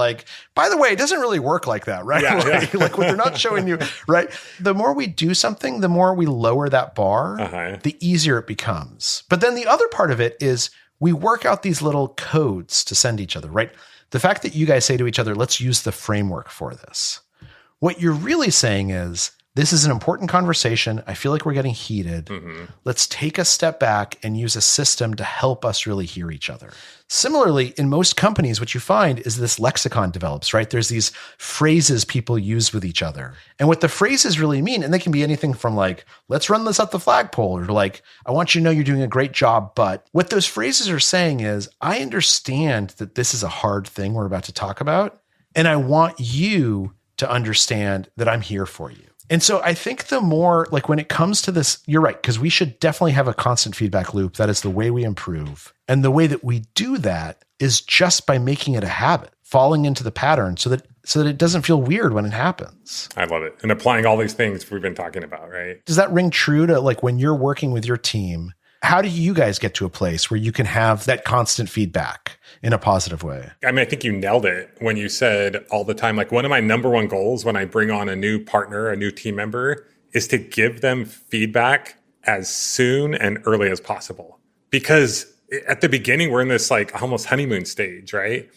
by the way, it doesn't really work like that, right? Yeah, when they're not showing you, right? The more we do something, the more we lower that bar, the easier it becomes. But then the other part of it is we work out these little codes to send each other, right? The fact that you guys say to each other, let's use the framework for this. What you're really saying is, this is an important conversation. I feel like we're getting heated. Mm-hmm. Let's take a step back and use a system to help us really hear each other. Similarly, in most companies, what you find is this lexicon develops, right? There's these phrases people use with each other. And what the phrases really mean, and they can be anything from like, let's run this up the flagpole, or like, I want you to know you're doing a great job. But what those phrases are saying is, I understand that this is a hard thing we're about to talk about. And I want you to understand that I'm here for you. And so I think the more, like when it comes to this, you're right, because we should definitely have a constant feedback loop. That is the way we improve. And the way that we do that is just by making it a habit, falling into the pattern so that it doesn't feel weird when it happens. I love it. And applying all these things we've been talking about, right? Does that ring true to like when you're working with your team? How do you guys get to a place where you can have that constant feedback in a positive way? I mean, I think you nailed it when you said all the time, like one of my number one goals when I bring on a new partner, a new team member, is to give them feedback as soon and early as possible. Because at the beginning, we're in this like almost honeymoon stage, right?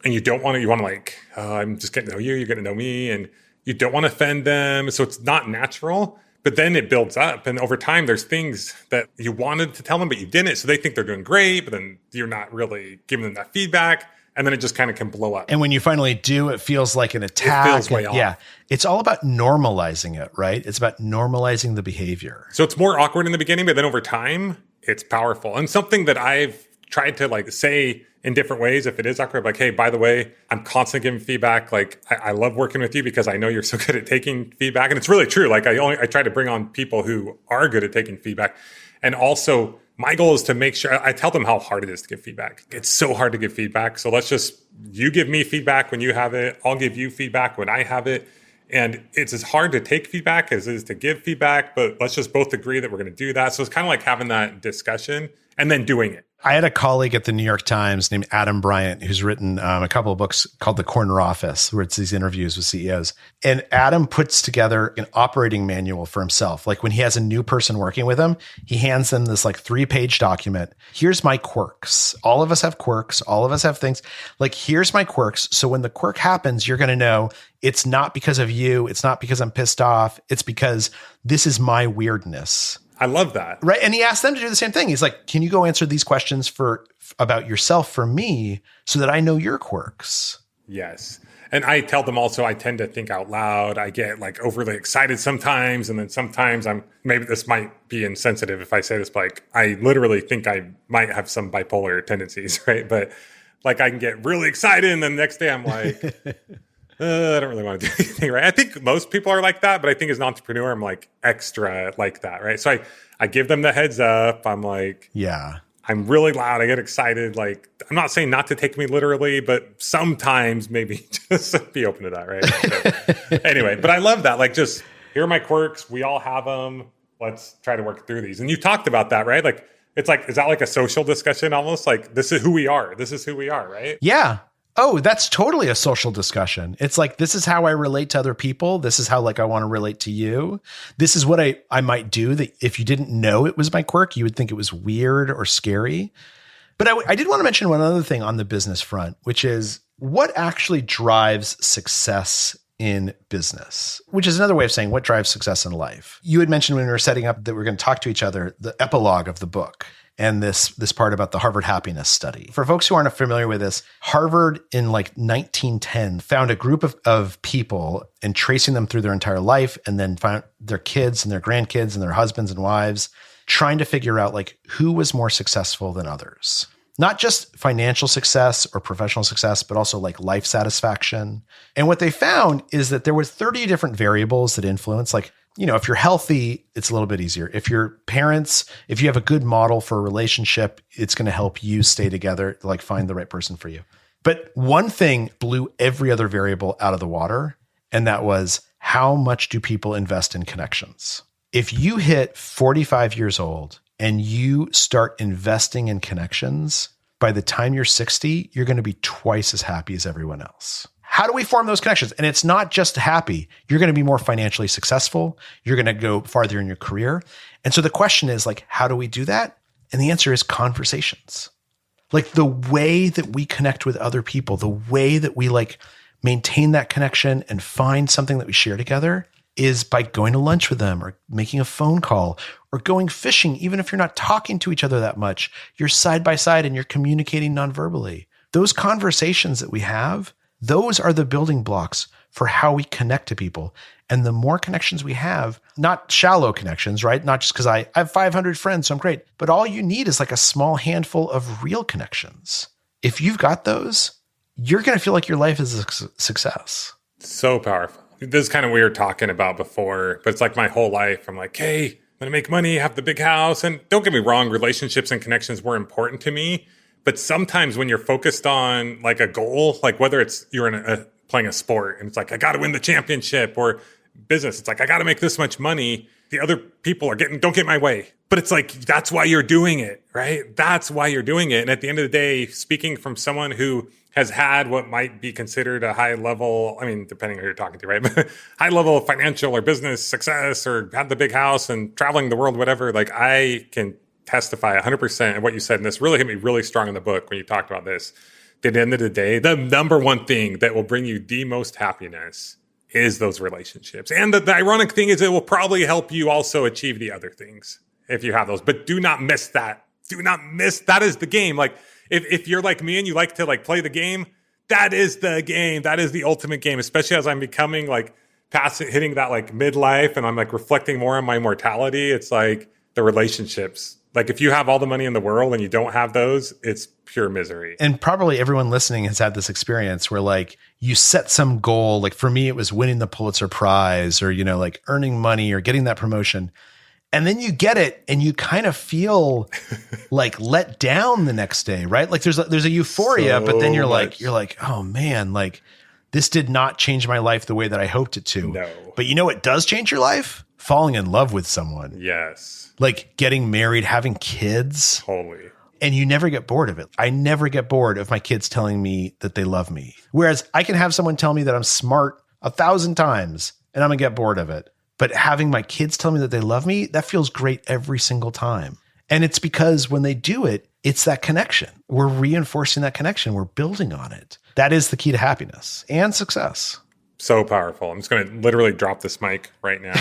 And you want to like, I'm just getting to know you, you're getting to know me, and you don't want to offend them. So it's not natural. But then it builds up. And over time, there's things that you wanted to tell them, but you didn't. So they think they're doing great, but then you're not really giving them that feedback. And then it just kind of can blow up. And when you finally do, it feels like an attack. It feels way off. Yeah. It's all about normalizing it, right? It's about normalizing the behavior. So it's more awkward in the beginning, but then over time, it's powerful. And something that I've tried to like say in different ways, if it is awkward, like, hey, by the way, I'm constantly giving feedback. Like, I love working with you because I know you're so good at taking feedback. And it's really true. Like, I try to bring on people who are good at taking feedback. And also, my goal is to make sure, I tell them how hard it is to give feedback. It's so hard to give feedback. So you give me feedback when you have it. I'll give you feedback when I have it. And it's as hard to take feedback as it is to give feedback, but let's just both agree that we're going to do that. So it's kind of like having that discussion and then doing it. I had a colleague at the New York Times named Adam Bryant, who's written a couple of books called The Corner Office, where it's these interviews with CEOs. And Adam puts together an operating manual for himself. Like when he has a new person working with him, he hands them this like 3-page document. Here's my quirks. All of us have quirks. All of us have things. Like, here's my quirks. So when the quirk happens, you're going to know it's not because of you. It's not because I'm pissed off. It's because this is my weirdness. I love that. Right. And he asked them to do the same thing. He's like, can you go answer these questions about yourself for me so that I know your quirks? Yes. And I tell them also, I tend to think out loud. I get like overly excited sometimes. And then sometimes maybe this might be insensitive if I say this, but like, I literally think I might have some bipolar tendencies, right? But like I can get really excited. And then the next day I'm like, I don't really want to do anything, right? I think most people are like that, but I think as an entrepreneur, I'm like extra like that, right? So I give them the heads up. I'm like, yeah, I'm really loud. I get excited. Like, I'm not saying not to take me literally, but sometimes maybe just be open to that, right? So, anyway, but I love that. Like, just here are my quirks. We all have them. Let's try to work through these. And you talked about that, right? Like, it's like, is that like a social discussion almost? Like, this is who we are. This is who we are, right? Yeah. Oh, that's totally a social discussion. It's like, this is how I relate to other people. This is how like I want to relate to you. This is what I might do that if you didn't know it was my quirk, you would think it was weird or scary. But I did want to mention one other thing on the business front, which is what actually drives success in business, which is another way of saying what drives success in life. You had mentioned when we were setting up that we're going to talk to each other, the epilogue of the book. And this part about the Harvard Happiness Study. For folks who aren't familiar with this, Harvard in like 1910 found a group of people and tracing them through their entire life, and then found their kids and their grandkids and their husbands and wives, trying to figure out like who was more successful than others. Not just financial success or professional success, but also like life satisfaction. And what they found is that there were 30 different variables that influence, like, you know, if you're healthy, it's a little bit easier. If your parents, if you have a good model for a relationship, it's going to help you stay together, like find the right person for you. But one thing blew every other variable out of the water, and that was how much do people invest in connections? If you hit 45 years old and you start investing in connections, by the time you're 60, you're going to be twice as happy as everyone else. How do we form those connections? And it's not just happy. You're going to be more financially successful. You're going to go farther in your career. And so the question is like, how do we do that? And the answer is conversations. Like the way that we connect with other people, the way that we like maintain that connection and find something that we share together is by going to lunch with them or making a phone call or going fishing. Even if you're not talking to each other that much, you're side by side and you're communicating nonverbally. Those conversations that we have, those are the building blocks for how we connect to people. And the more connections we have, not shallow connections, right? Not just because I have 500 friends, so I'm great, but all you need is like a small handful of real connections. If you've got those, you're going to feel like your life is a success. So powerful. This is kind of weird talking about before, but it's like my whole life. I'm like, hey, I'm going to make money, have the big house. And don't get me wrong, relationships and connections were important to me. But sometimes when you're focused on like a goal, like whether it's you're in playing a sport and it's like, I got to win the championship, or business, it's like, I got to make this much money. The other people are don't get in my way. But it's like, that's why you're doing it, right? That's why you're doing it. And at the end of the day, speaking from someone who has had what might be considered a high level, I mean, depending on who you're talking to, right? But high level of financial or business success, or had the big house and traveling the world, whatever, like I can testify 100% of what you said. And this really hit me really strong in the book when you talked about this. At the end of the day, the number one thing that will bring you the most happiness is those relationships. And the ironic thing is it will probably help you also achieve the other things if you have those. But do not miss that. Do not miss. That is the game. Like if you're like me and you like to like play the game, that is the game. That is the ultimate game, especially as I'm becoming like hitting that like midlife and I'm like reflecting more on my mortality. It's like the relationships. Like if you have all the money in the world and you don't have those, it's pure misery. And probably everyone listening has had this experience where like you set some goal. Like for me, it was winning the Pulitzer Prize or, you know, like earning money or getting that promotion. And then you get it and you kind of feel like let down the next day, right? Like there's a euphoria, but then you're like, oh man, like this did not change my life the way that I hoped it to. No. But you know what does change your life? Falling in love with someone. Yes. Like getting married, having kids. Totally. And you never get bored of it. I never get bored of my kids telling me that they love me. Whereas I can have someone tell me that I'm smart 1,000 times and I'm going to get bored of it. But having my kids tell me that they love me, that feels great every single time. And it's because when they do it, it's that connection. We're reinforcing that connection. We're building on it. That is the key to happiness and success. So powerful. I'm just going to literally drop this mic right now.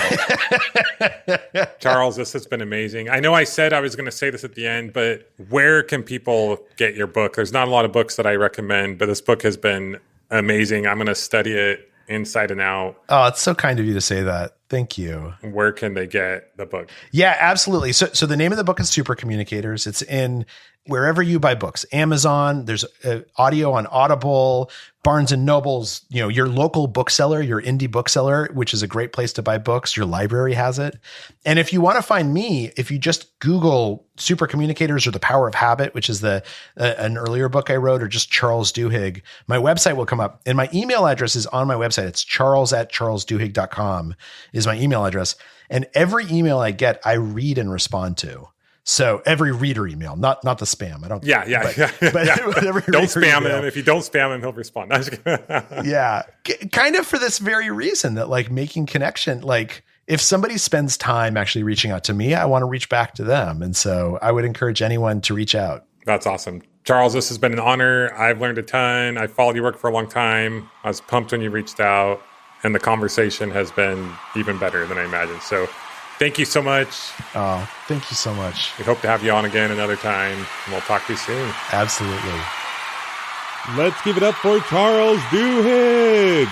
Charles, this has been amazing. I know I said I was going to say this at the end, but where can people get your book? There's not a lot of books that I recommend, but this book has been amazing. I'm going to study it inside and out. Oh, it's so kind of you to say that. Thank you. Where can they get the book? Yeah, absolutely. So the name of the book is Supercommunicators. It's in wherever you buy books, Amazon, there's audio on Audible, Barnes and Noble's, you know, your local bookseller, your indie bookseller, which is a great place to buy books. Your library has it. And if you want to find me, if you just Google Supercommunicators or The Power of Habit, which is an earlier book I wrote, or just Charles Duhigg, my website will come up. And my email address is on my website. It's charles@charlesduhigg.com is my email address. And every email I get, I read and respond to. So every reader email, not the spam. I don't. Yeah. Don't spam him. If you don't spam him, he'll respond. Yeah. Kind of for this very reason that like making connection, like if somebody spends time actually reaching out to me, I want to reach back to them. And so I would encourage anyone to reach out. That's awesome. Charles, this has been an honor. I've learned a ton. I followed your work for a long time. I was pumped when you reached out, and the conversation has been even better than I imagined. So thank you so much. Oh, thank you so much. We hope to have you on again another time, and we'll talk to you soon. Absolutely. Let's give it up for Charles Duhigg.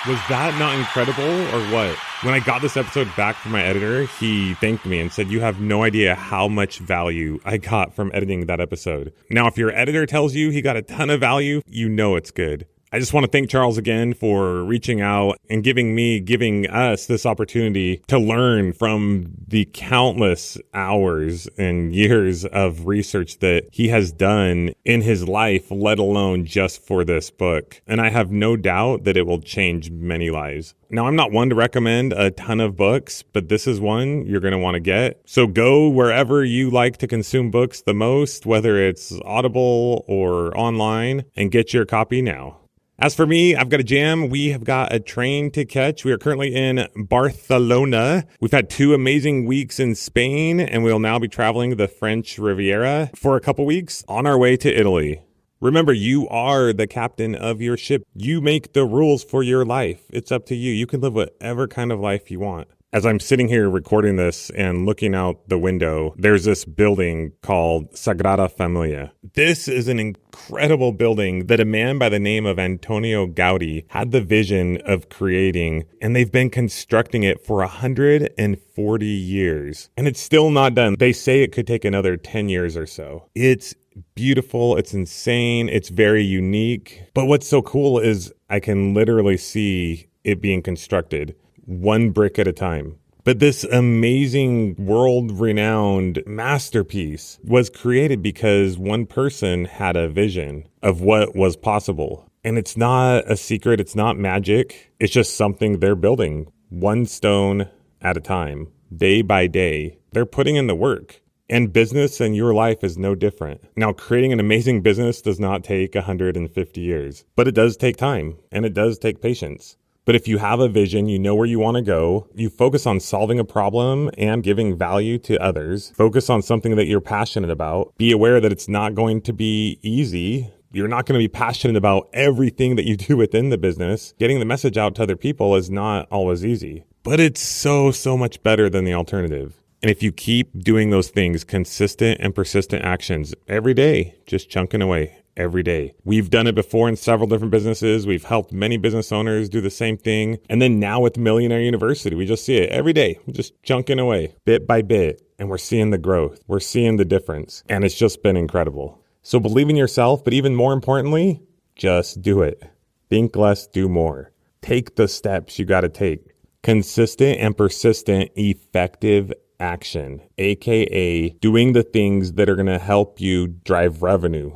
Was that not incredible or what? When I got this episode back from my editor, he thanked me and said, you have no idea how much value I got from editing that episode. Now, if your editor tells you he got a ton of value, you know it's good. I just want to thank Charles again for reaching out and giving us this opportunity to learn from the countless hours and years of research that he has done in his life, let alone just for this book. And I have no doubt that it will change many lives. Now, I'm not one to recommend a ton of books, but this is one you're going to want to get. So go wherever you like to consume books the most, whether it's Audible or online, and get your copy now. As for me, I've got a jam. We have got a train to catch. We are currently in Barcelona. We've had 2 amazing weeks in Spain, and we'll now be traveling the French Riviera for a couple weeks on our way to Italy. Remember, you are the captain of your ship. You make the rules for your life. It's up to you. You can live whatever kind of life you want. As I'm sitting here recording this and looking out the window, there's this building called Sagrada Familia. This is an incredible building that a man by the name of Antonio Gaudi had the vision of creating, and they've been constructing it for 140 years. And it's still not done. They say it could take another 10 years or so. It's beautiful. It's insane. It's very unique. But what's so cool is I can literally see it being constructed one brick at a time. But this amazing world-renowned masterpiece was created because one person had a vision of what was possible. And it's not a secret. It's not magic. It's just something they're building one stone at a time, day by day. They're putting in the work. And business and your life is no different. Now, creating an amazing business does not take 150 years, but it does take time and it does take patience. But if you have a vision, you know where you want to go, you focus on solving a problem and giving value to others, focus on something that you're passionate about, be aware that it's not going to be easy. You're not going to be passionate about everything that you do within the business. Getting the message out to other people is not always easy, but it's so much better than the alternative. And if you keep doing those things, consistent and persistent actions every day, just chunking away every day. We've done it before in several different businesses. We've helped many business owners do the same thing. And then now with Millionaire University, we just see it every day, just chunking away bit by bit. And we're seeing the growth. We're seeing the difference. And it's just been incredible. So believe in yourself, but even more importantly, just do it. Think less, do more. Take the steps you got to take. Consistent and persistent, effective action, aka doing the things that are going to help you drive revenue,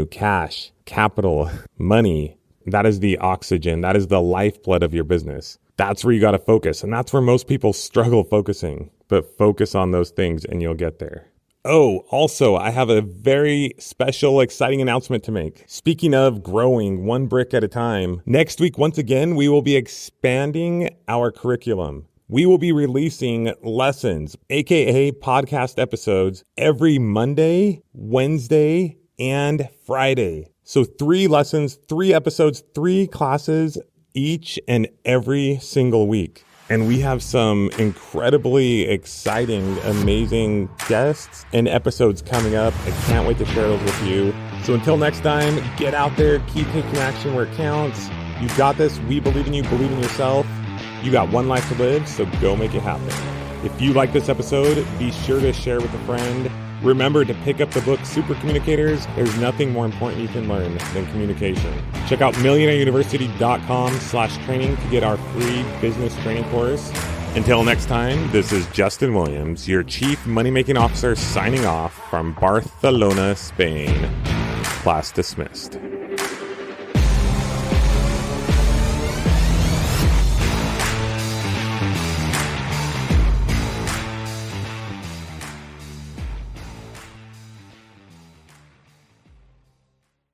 cash, capital, money. That is the oxygen. That is the lifeblood of your business. That's where you got to focus. And that's where most people struggle focusing, but focus on those things and you'll get there. Oh, also, I have a very special, exciting announcement to make. Speaking of growing one brick at a time, next week, once again, we will be expanding our curriculum. We will be releasing lessons, aka podcast episodes, every Monday, Wednesday, and Friday. So 3 lessons, 3 episodes, 3 classes each and every single week. And we have some incredibly exciting, amazing guests and episodes coming up. I can't wait to share those with you. So until next time, get out there, keep taking action where it counts. You got this. We believe in you. Believe in yourself. You got one life to live, so go make it happen. If you like this episode, be sure to share with a friend. Remember to pick up the book Supercommunicators. There's nothing more important you can learn than communication. Check out millionaireuniversity.com/training to get our free business training course. Until next time, this is Justin Williams, your Chief Money-Making Officer, signing off from Barcelona, Spain. Class dismissed.